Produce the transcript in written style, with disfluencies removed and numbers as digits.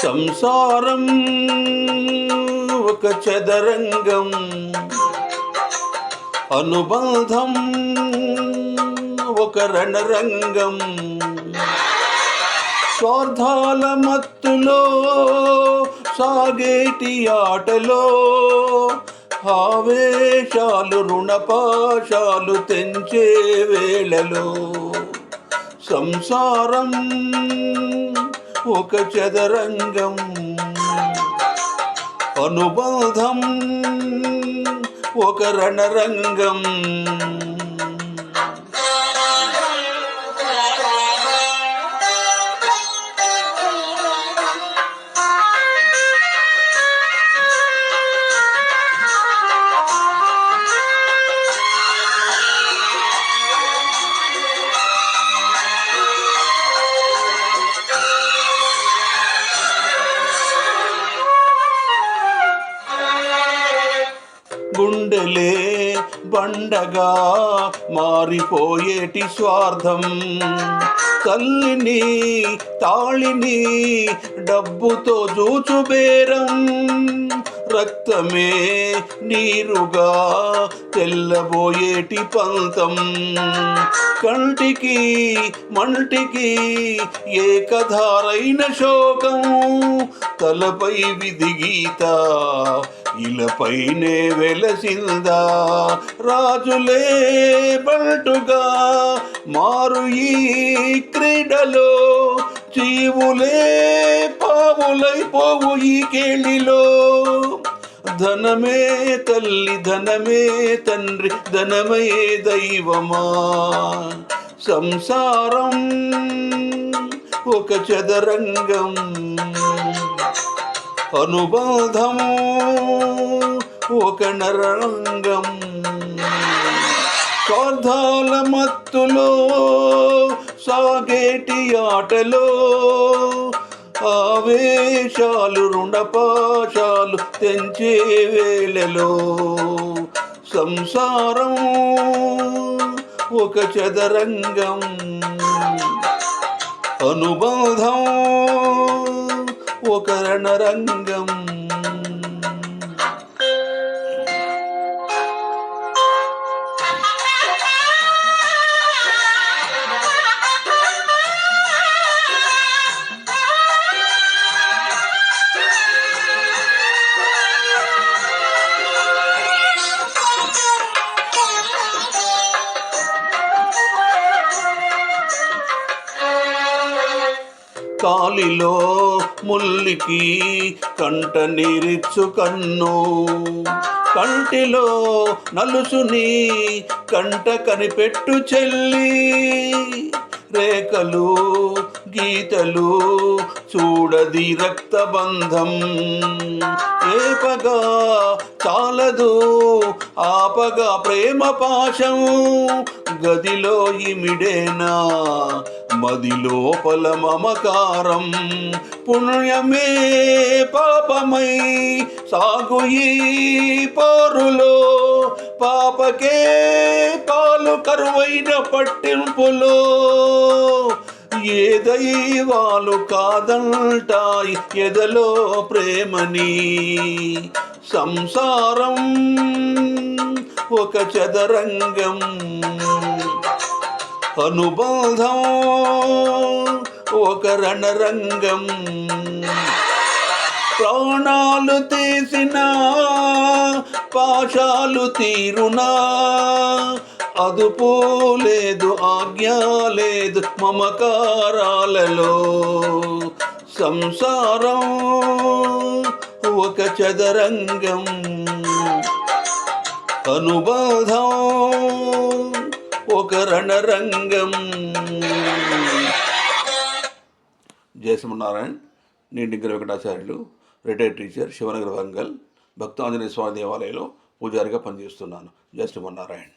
సంసారం ఒక చదరంగం, అనుబంధం ఒక రణరంగం. స్వార్థాల మత్తులో సాగేటి ఆటలో ఆవేశాలు రుణపాశాలు తెంచే వేళలో సంసారం ఒక చదరంగం, అనుబంధం ఒక రణరంగం. గుండెలే బండగా మారిపోయేటి స్వార్థం, తల్లిని తాళిని డబ్బుతో జూచుబేరం. రక్తమే నీరుగా తెల్లబోయేటి పంతం, కంటికి మంటికి ఏకధారైన శోకం. తలపై విధి గీత ఇలపైనే వెలసిందా, రాజులే బంటుగా మారు ఈ క్రీడలో. జీవులే పావులైపోవు ఈ కేళిలో. ధనమే తల్లి ధనమే తండ్రి ధనమే దైవమా, సంసారం ఒక చదరంగం, అనుబంధం ఒక నరంగం. స్వార్థాల మత్తులో సాగేటి ఆటలో ఆవేశాలు రుణపాశాలు తెంచే వేళలో సంసారం ఒక చదరంగం, అనుబంధం ఒక రణరంగం. కాలిలో ముల్లికి కంట నీరిచ్చు కన్ను, కంటిలో నలుసుని కంట కనిపెట్టు చెల్లి. రేఖలు గీతలు చూడది రక్తబంధం, ఏపగా చాలదు ఆపగా ప్రేమ పాశం. గదిలో ఇమిడేనా మదిలోపల మమకారం, పుణ్యమే పాపమై సాగు ఈ పోరులో. పాపకే పాలు కరువైన పట్టింపులో, ఏ దైవాలు కాదంటాయి ఎదలో ప్రేమని. సంసారం ఒక చదరంగం, అనుబంధం ఒక రణరంగం. ప్రాణాలు తీసిన పాశాలు తీరునా, అదుపు లేదు ఆజ్ఞ లేదు మమకారాలలో. సంసారం ఒక చదరంగం, అనుబంధం ఒక రణరంగం. జయ శ్రీమన్నారాయణ. నేను degree Venkatacharyulu, retired teacher, Shivanagar Vangal Bhaktanjaneya Swamy దేవాలయంలో పూజారిగా పనిచేస్తున్నాను. జయ శ్రీమన్నారాయణ.